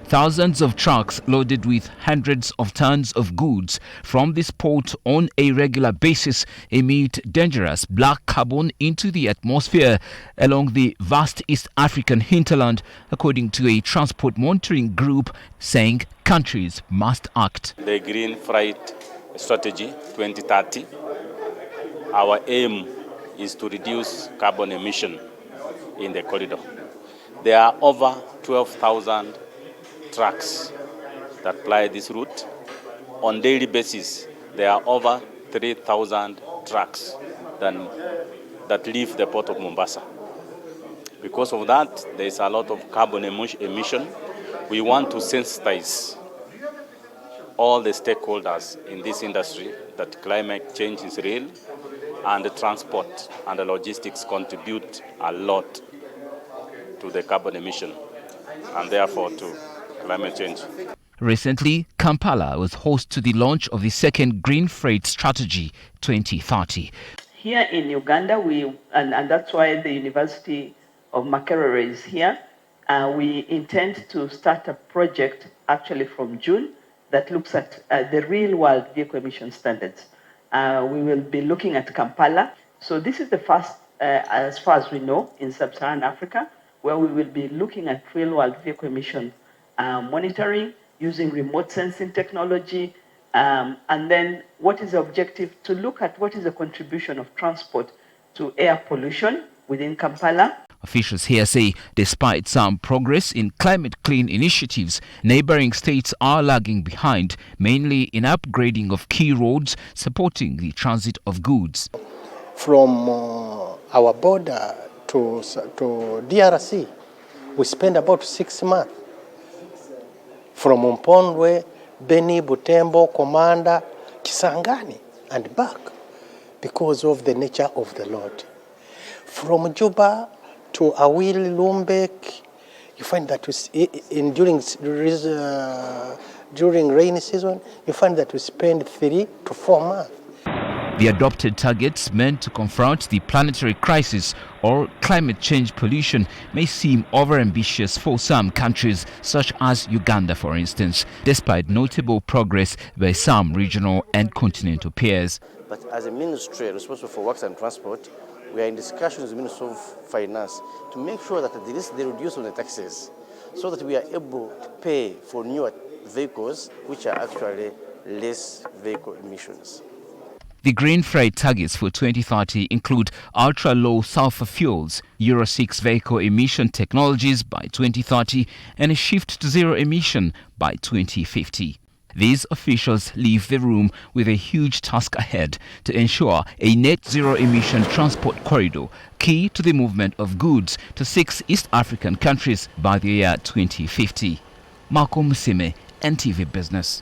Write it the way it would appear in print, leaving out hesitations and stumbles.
Thousands of trucks loaded with hundreds of tons of goods from this port on a regular basis emit dangerous black carbon into the atmosphere along the vast East African hinterland, according to a transport monitoring group saying countries must act. The Green Freight Strategy 2030, our aim is to reduce carbon emission in the corridor. There are over 12,000 trucks that ply this route. On daily basis, there are over 3,000 trucks that leave the port of Mombasa. Because of that, there is a lot of carbon emission. We want to sensitize all the stakeholders in this industry that climate change is real, and the transport and the logistics contribute a lot to the carbon emission and therefore to climate change. Recently, Kampala was host to the launch of the second Green Freight Strategy 2030. Here in Uganda, and that's why the University of Makerere is here, we intend to start a project actually from June that looks at the real-world vehicle emission standards. We will be looking at Kampala. So this is the first, as far as we know, in sub-Saharan Africa, where we will be looking at real-world vehicle emission monitoring using remote sensing technology, and then what is the objective? To look at what is the contribution of transport to air pollution within Kampala. Officials here say despite some progress in climate-clean initiatives, neighboring states are lagging behind, mainly in upgrading of key roads supporting the transit of goods. From our border to DRC, we spend about 6 months. From Mpondwe, Beni, Butembo, Komanda, Kisangani, and back, because of the nature of the load. From Juba to Awili, Lumbek, you find that during rainy season, you find that we spend 3 to 4 months. The adopted targets meant to confront the planetary crisis or climate change pollution may seem overambitious for some countries, such as Uganda, for instance, despite notable progress by some regional and continental peers. But as a ministry responsible for works and transport, we are in discussions with the Ministry of Finance to make sure that they reduce on the taxes so that we are able to pay for newer vehicles which are actually less vehicle emissions. The green freight targets for 2030 include ultra-low sulfur fuels, Euro 6 vehicle emission technologies by 2030, and a shift to zero emission by 2050. These officials leave the room with a huge task ahead to ensure a net zero emission transport corridor, key to the movement of goods to 6 East African countries by the year 2050. Marco Musime, NTV Business.